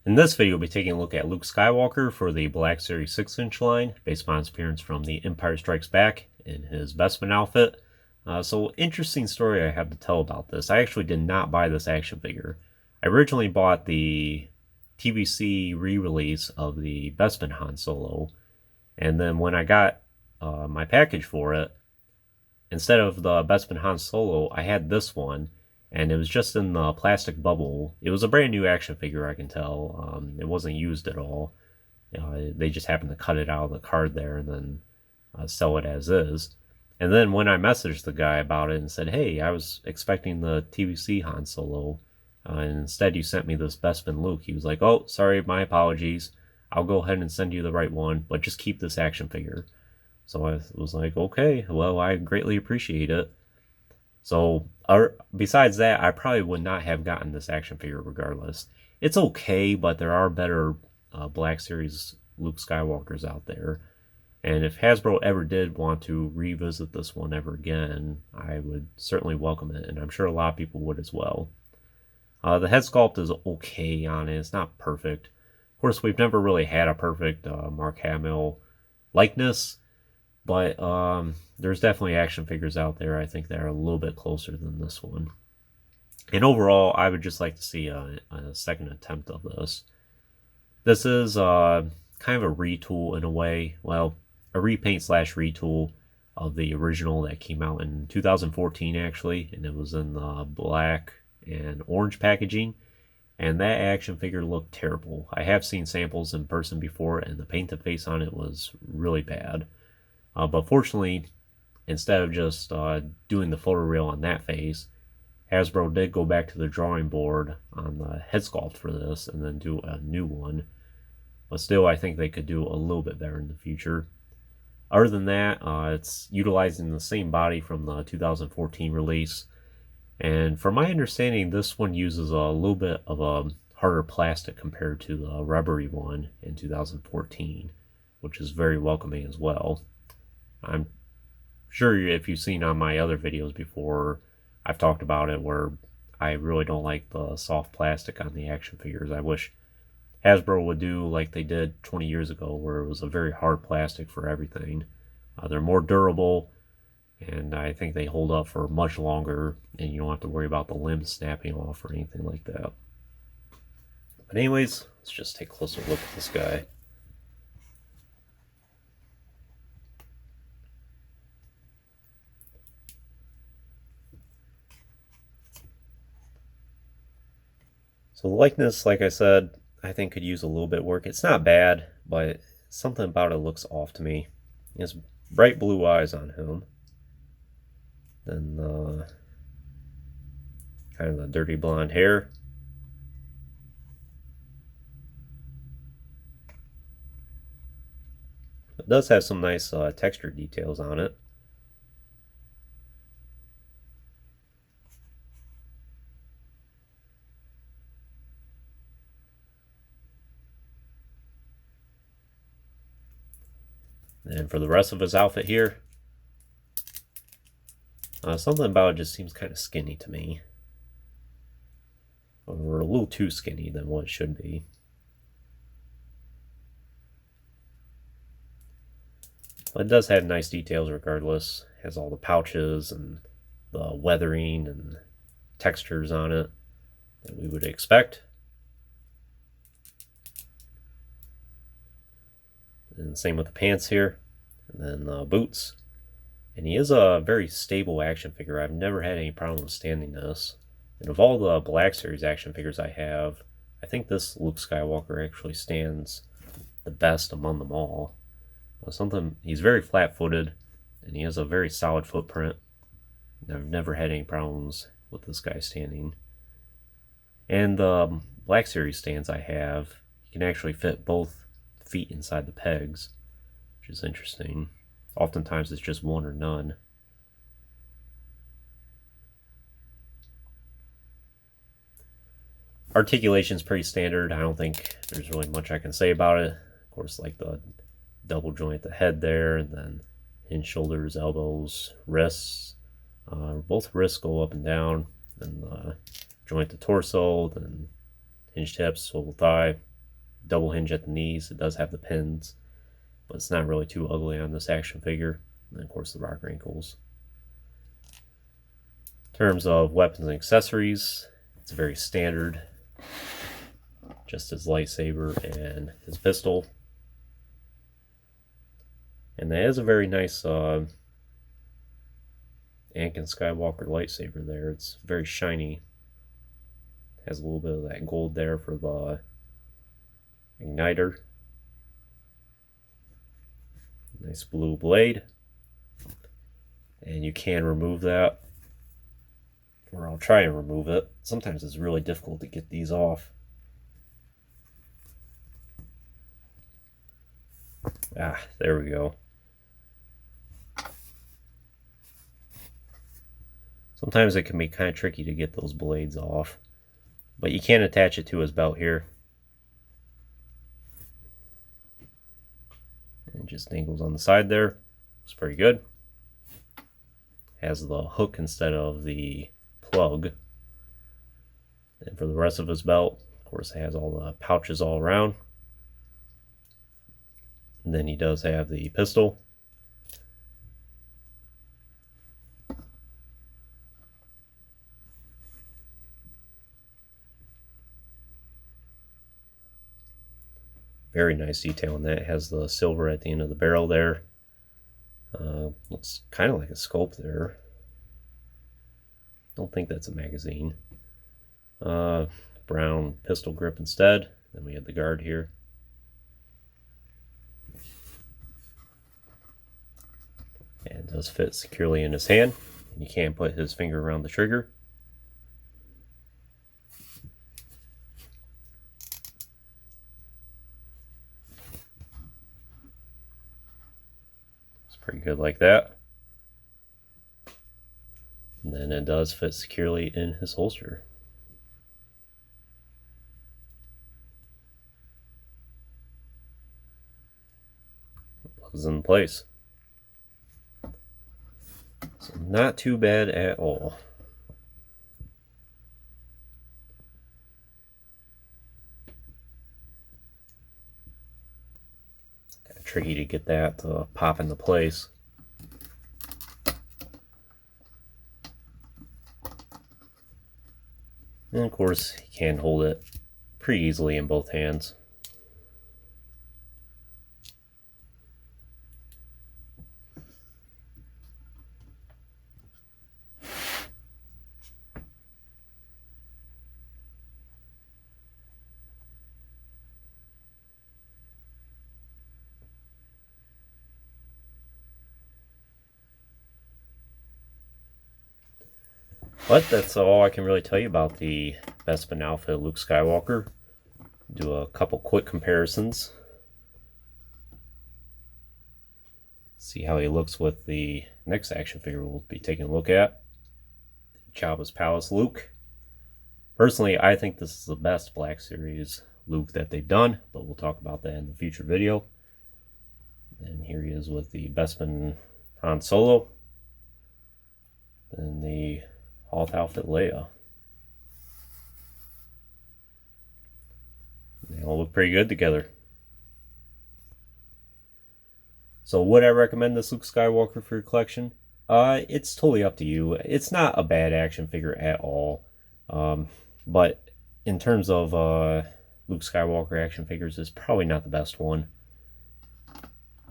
In this video, we'll be taking a look at Luke Skywalker for the Black Series 6-inch line, based upon his appearance from The Empire Strikes Back in his Bespin outfit. So, interesting story I have to tell about this. I actually did not buy this action figure. I originally bought the TBC re-release of the Bespin Han Solo, and then when I got my package for it, instead of the Bespin Han Solo, I had this one. And it was just in the plastic bubble. It was a brand new action figure, I can tell. It wasn't used at all. They just happened to cut it out of the card there and then sell it as is. And then when I messaged the guy about it and said, hey, I was expecting the TBC Han Solo, and instead you sent me this Bespin Luke, he was like, oh, sorry, my apologies. I'll go ahead and send you the right one, but just keep this action figure. So I was like, okay, well, I greatly appreciate it. So, besides that, I probably would not have gotten this action figure regardless. It's okay, but there are better Black Series Luke Skywalkers out there. And if Hasbro ever did want to revisit this one ever again, I would certainly welcome it, and I'm sure a lot of people would as well. The head sculpt is okay on it. It's not perfect. Of course, we've never really had a perfect Mark Hamill likeness. But there's definitely action figures out there, I think, that are a little bit closer than this one. And overall, I would just like to see a second attempt of this. This is kind of a retool in a way. Well, a repaint / retool of the original that came out in 2014, actually. And it was in the black and orange packaging. And that action figure looked terrible. I have seen samples in person before, and the painted face on it was really bad. But fortunately, instead of just doing the photoreal on that face, Hasbro did go back to the drawing board on the head sculpt for this and then do a new one. But still, I think they could do a little bit better in the future. Other than that, it's utilizing the same body from the 2014 release. And from my understanding, this one uses a little bit of a harder plastic compared to the rubbery one in 2014, which is very welcoming as well. I'm sure if you've seen on my other videos before, I've talked about it where I really don't like the soft plastic on the action figures. I wish Hasbro would do like they did 20 years ago, where it was a very hard plastic for everything. They're more durable, and I think they hold up for much longer, and you don't have to worry about the limbs snapping off or anything like that. But anyways, let's just take a closer look at this guy. So the likeness, like I said, I think could use a little bit of work. It's not bad, but something about it looks off to me. He has bright blue eyes on him. Then kind of the dirty blonde hair. It does have some nice texture details on it. And for the rest of his outfit here, something about it just seems kind of skinny to me. Or a little too skinny than what it should be. But it does have nice details regardless. It has all the pouches and the weathering and textures on it that we would expect. And same with the pants here, and then boots. And he is a very stable action figure. I've never had any problem standing this. And of all the Black Series action figures I have, I think this Luke Skywalker actually stands the best among them all. He's very flat-footed, and he has a very solid footprint. I've never had any problems with this guy standing. And the Black Series stands I have, you can actually fit both feet inside the pegs, which is interesting. Oftentimes it's just one or none. Articulation's pretty standard. I don't think there's really much I can say about it. Of course, like the double joint at the head there, and then hinge shoulders, elbows, wrists. Both wrists go up and down, and joint the torso, then hinged hips, swivel thigh. double hinge at the knees. It does have the pins, but it's not really too ugly on this action figure. And of course the rock wrinkles. In terms of weapons and accessories, it's very standard. Just his lightsaber and his pistol. And that is a very nice Anakin Skywalker lightsaber there. It's very shiny. Has a little bit of that gold there for the igniter. Nice blue blade. And you can remove that. Or I'll try and remove it. Sometimes it's really difficult to get these off. Ah, there we go. Sometimes it can be kind of tricky to get those blades off. But you can attach it to his belt here. And just dangles on the side there. It's pretty good. Has the hook instead of the plug. And for the rest of his belt, of course, it has all the pouches all around. And then he does have the pistol. Very nice detail on that. It has the silver at the end of the barrel there. Looks kind of like a scope there. Don't think that's a magazine. Brown pistol grip instead. Then we have the guard here. And it does fit securely in his hand. And you can put his finger around the trigger. It's pretty good like that. And then it does fit securely in his holster. Plugs in place. So not too bad at all. Kind of tricky to get that to pop into place. And of course, you can hold it pretty easily in both hands. But that's all I can really tell you about the Bespin outfit Luke Skywalker. Do a couple quick comparisons. See how he looks with the next action figure we'll be taking a look at. Jabba's Palace Luke. Personally, I think this is the best Black Series Luke that they've done, but we'll talk about that in the future video. And here he is with the Bespin Han Solo. And the Alt outfit Leia. They all look pretty good together. So would I recommend this Luke Skywalker for your collection? It's totally up to you. It's not a bad action figure at all. But in terms of Luke Skywalker action figures, it's probably not the best one.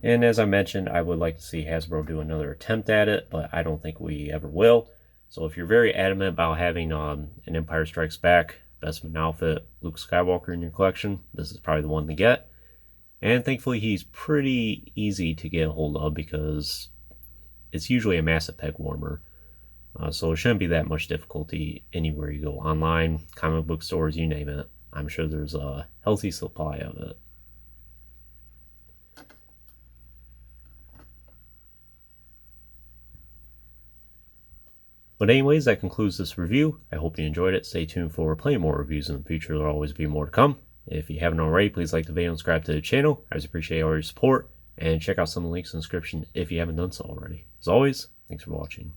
And as I mentioned, I would like to see Hasbro do another attempt at it, but I don't think we ever will. So if you're very adamant about having an Empire Strikes Back Bespin outfit Luke Skywalker in your collection, this is probably the one to get. And thankfully he's pretty easy to get a hold of because it's usually a massive peg warmer. So it shouldn't be that much difficulty anywhere you go, online, comic book stores, you name it. I'm sure there's a healthy supply of it. But anyways, that concludes this review. I hope you enjoyed it. Stay tuned for plenty more reviews in the future. There'll always be more to come. If you haven't already, please like the video and subscribe to the channel. I always appreciate all your support. And check out some of the links in the description if you haven't done so already. As always, thanks for watching.